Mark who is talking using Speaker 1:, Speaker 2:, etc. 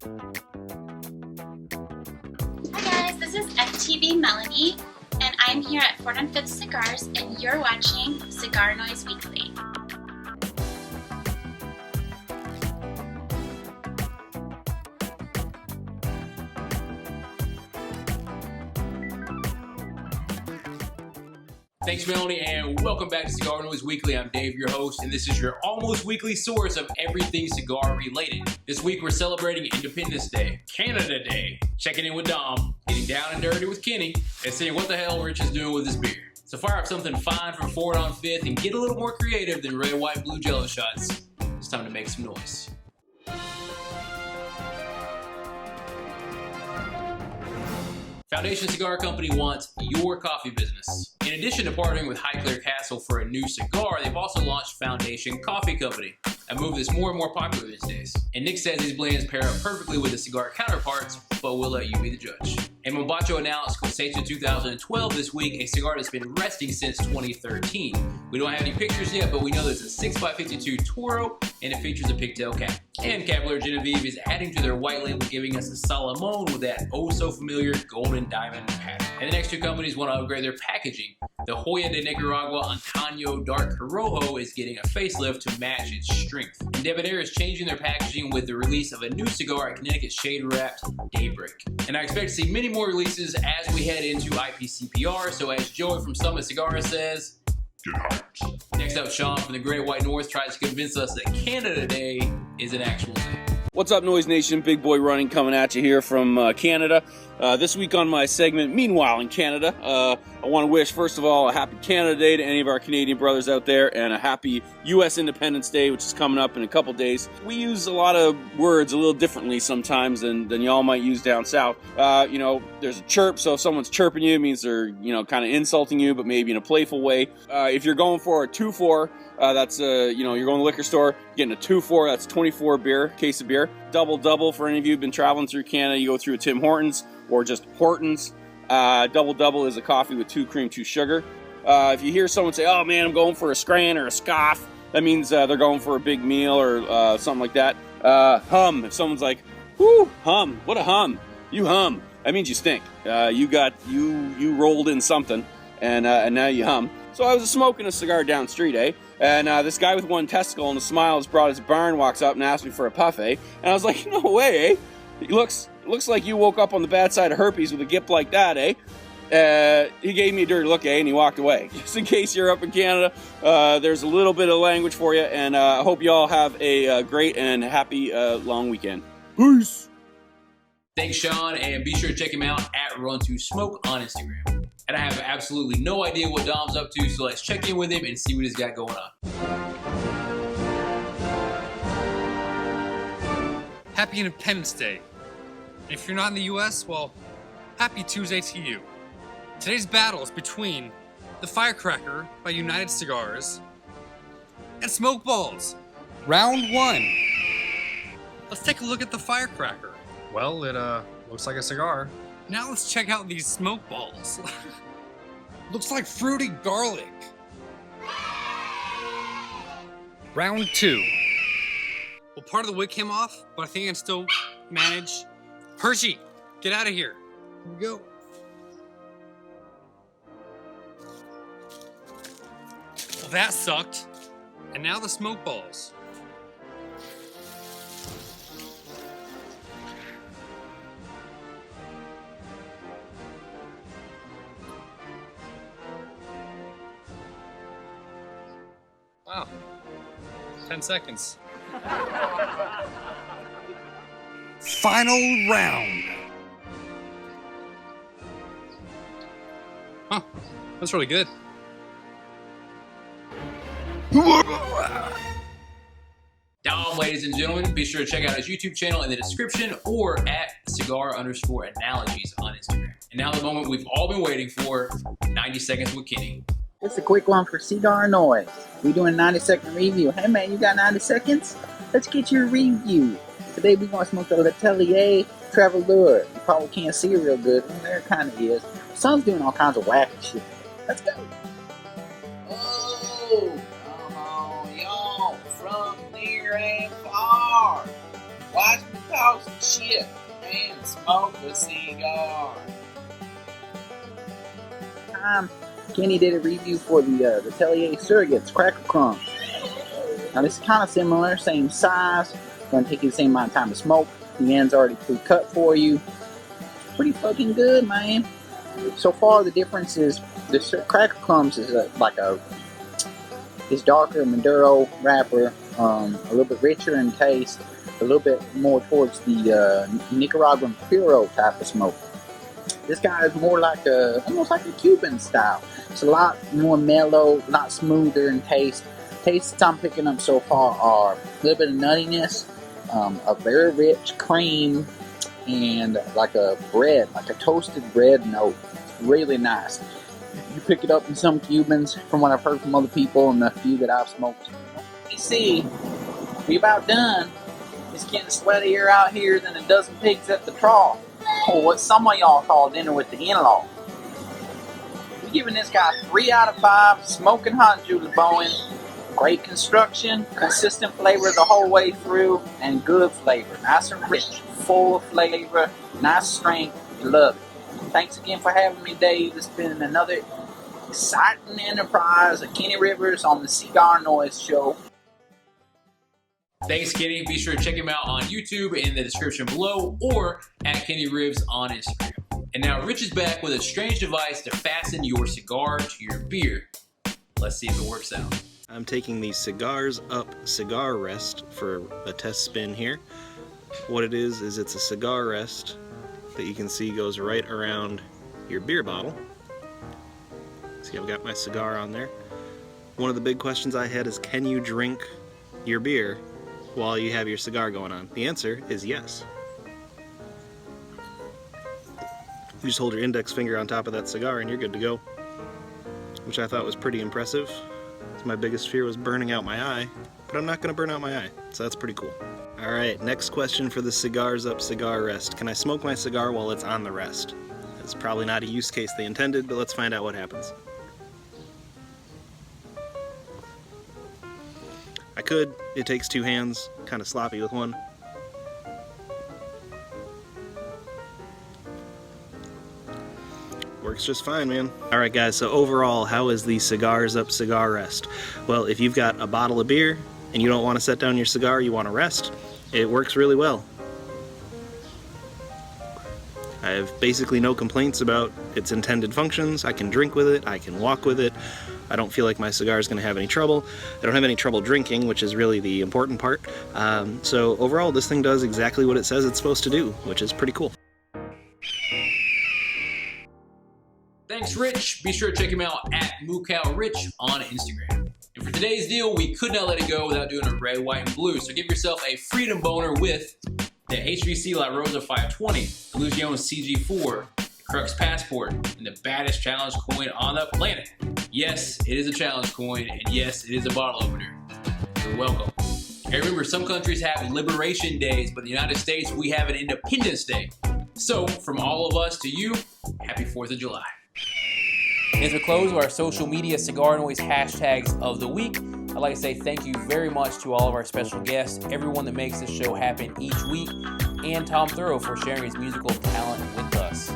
Speaker 1: Hi guys, this is FTV Melanie, and I'm here at 4th and 5th Cigars, and you're watching CigarNoise Weekly.
Speaker 2: Thanks, Melanie, and welcome back to CigarNoise Weekly. I'm Dave, your host, and this is your almost weekly source of everything cigar related. This week we're celebrating Independence Day, Canada Day, checking in with Dom, getting down and dirty with Kenny, and seeing what the hell Rich is doing with his beer. So fire up something fine from 4th on 5th and get a little more creative than red, white, blue Jello shots. It's time to make some noise. Foundation Cigar Company wants your coffee business. In addition to partnering with Highclere Castle for a new cigar, they've also launched Foundation Coffee Company, a move that's more and more popular these days. And Nick says these blends pair up perfectly with the cigar counterparts, but we'll let you be the judge. And Mombacho announced Cosecha 2012 this week, a cigar that's been resting since 2013. We don't have any pictures yet, but we know there's a 6x52 Toro, and it features a pigtail cap. And Cavalier Genevieve is adding to their white label, giving us a Salomon with that oh-so-familiar golden diamond pattern. And the next two companies want to upgrade their packaging. The Joya de Nicaragua Antaño Dark Corojo is getting a facelift to match its strength. And Debonair is changing their packaging with the release of a new cigar at Connecticut Shade Wrapped Daybreak. And I expect to see many more releases as we head into IPCPR, so as Joey from Summit Cigars says, get hyped. Next up, Sean from the Great White North tries to convince us that Canada Day is an actual thing.
Speaker 3: What's up, Noise Nation? Big Boy Running coming at you here from Canada. This week on my segment, Meanwhile in Canada, I want to wish, first of all, a happy Canada Day to any of our Canadian brothers out there, and a happy U.S. Independence Day, which is coming up in a couple days. We use a lot of words a little differently sometimes than y'all might use down south. You know, there's a chirp, so if someone's chirping you, it means they're, you know, kind of insulting you, but maybe in a playful way. If you're going for a 2-4, that's, you know, you're going to the liquor store, getting a 2-4, that's 24 beer, case of beer. Double for any of you who've been traveling through Canada, you go through a Tim Hortons or just Hortons. Double is a coffee with 2 cream, 2 sugar. If you hear someone say, oh man, I'm going for a scran or a scoff, that means they're going for a big meal or something like that. Hum, if someone's like, whoo, hum, what a hum, you hum, that means you stink. You rolled in something, and now you hum. So I was smoking a cigar down the street, and this guy with one testicle and a smile has brought his barn, walks up and asked me for a puff, And I was like, no way, It looks like you woke up on the bad side of herpes with a gip like that, He gave me a dirty look, and he walked away. Just in case you're up in Canada, there's a little bit of language for you, and I hope you all have a great and happy long weekend. Peace!
Speaker 2: Thanks, Sean, and be sure to check him out at Run2Smoke on Instagram. And I have absolutely no idea what Dom's up to, so let's check in with him and see what he's got going on.
Speaker 4: Happy Independence Day. If you're not in the US, well, happy Tuesday to you. Today's battle is between the Firecracker by United Cigars and Smoke Balls. Round 1. Let's take a look at the Firecracker. Well, it looks like a cigar. Now let's check out these Smoke Balls. Looks like fruity garlic. Round 2. Well, part of the wig came off, but I think I can still manage. Hershey, get out of here. Here we go. Well, that sucked. And now the Smoke Balls. Wow. 10 seconds. Final round. Huh. That's really good.
Speaker 2: Dom, ladies and gentlemen, be sure to check out his YouTube channel in the description or at cigar_analogies on Instagram. And now the moment we've all been waiting for, 90 seconds with Kenny.
Speaker 5: It's a quick one for CigarNoise. We're doing a 90-second review. Hey man, you got 90 seconds? Let's get your review. Today we're going to smoke the Letelier Travelure. You probably can't see it real good. Well, there it kind of is. The sun's doing all kinds of wacky shit. Let's go. Oh, come on, y'all, from near and far. Watch me talk. talk some shit and smoke a cigar. Kenny did a review for the Tellier Surrogates Cracker Crumbs. Now this is kind of similar, same size. Gonna take you the same amount of time to smoke. The end's already pre-cut for you. Pretty fucking good, man. So far, the difference is the Cracker Crumbs is is darker Maduro wrapper, a little bit richer in taste, a little bit more towards the Nicaraguan Puro type of smoke. This guy is more like almost like a Cuban style. It's a lot more mellow, a lot smoother in taste. Tastes I'm picking up so far are a little bit of nuttiness, a very rich cream, and like a toasted bread note. It's really nice. You pick it up in some Cubans, from what I've heard from other people and the few that I've smoked. You see, we about done. It's getting sweatier out here than a dozen pigs at the trough, or what some of y'all call dinner with the in-law. We're giving this guy 3 out of 5, smoking hot Julie Bowen. Great construction, consistent flavor the whole way through, and good flavor. Nice and rich, full flavor, nice strength. You love it. Thanks again for having me, Dave. It's been another exciting enterprise of Kenny Rivers on the CigarNoise show.
Speaker 2: Thanks, Kenny. Be sure to check him out on YouTube in the description below, or at Kenny Ribs on Instagram. And now Rich is back with a strange device to fasten your cigar to your beer. Let's see if it works out.
Speaker 6: I'm taking the CigarZup cigar rest for a test spin here. What it is it's a cigar rest that you can see goes right around your beer bottle. See, I've got my cigar on there. One of the big questions I had is, can you drink your beer while you have your cigar going on? The answer is yes. You just hold your index finger on top of that cigar and you're good to go, which I thought was pretty impressive. My biggest fear was burning out my eye, but I'm not going to burn out my eye, so that's pretty cool. Alright, next question for the CigarZup cigar rest. Can I smoke my cigar while it's on the rest? It's probably not a use case they intended, but let's find out what happens. I could. It takes 2 hands, kind of sloppy with one. Works just fine, man. Alright guys, so overall, how is the CigarZup cigar rest? Well, if you've got a bottle of beer and you don't want to set down your cigar, you want to rest, it works really well. I have basically no complaints about its intended functions. I can drink with it, I can walk with it. I don't feel like my cigar is going to have any trouble. I don't have any trouble drinking, which is really the important part. So overall, this thing does exactly what it says it's supposed to do, which is pretty cool.
Speaker 2: Thanks, Rich. Be sure to check him out at MooCowRich on Instagram. And for today's deal, we could not let it go without doing a red, white, and blue. So give yourself a freedom boner with the HVC La Rosa 520, Illusion's CG4, Crux Passport, and the baddest challenge coin on the planet. Yes, it is a challenge coin, and yes, it is a bottle opener. You're welcome. Hey, remember, some countries have liberation days, but in the United States, we have an Independence Day. So, from all of us to you, happy 4th of July. As we close our social media CigarNoise hashtags of the week, I'd like to say thank you very much to all of our special guests, everyone that makes this show happen each week, and Tom Thurrow for sharing his musical talent with us.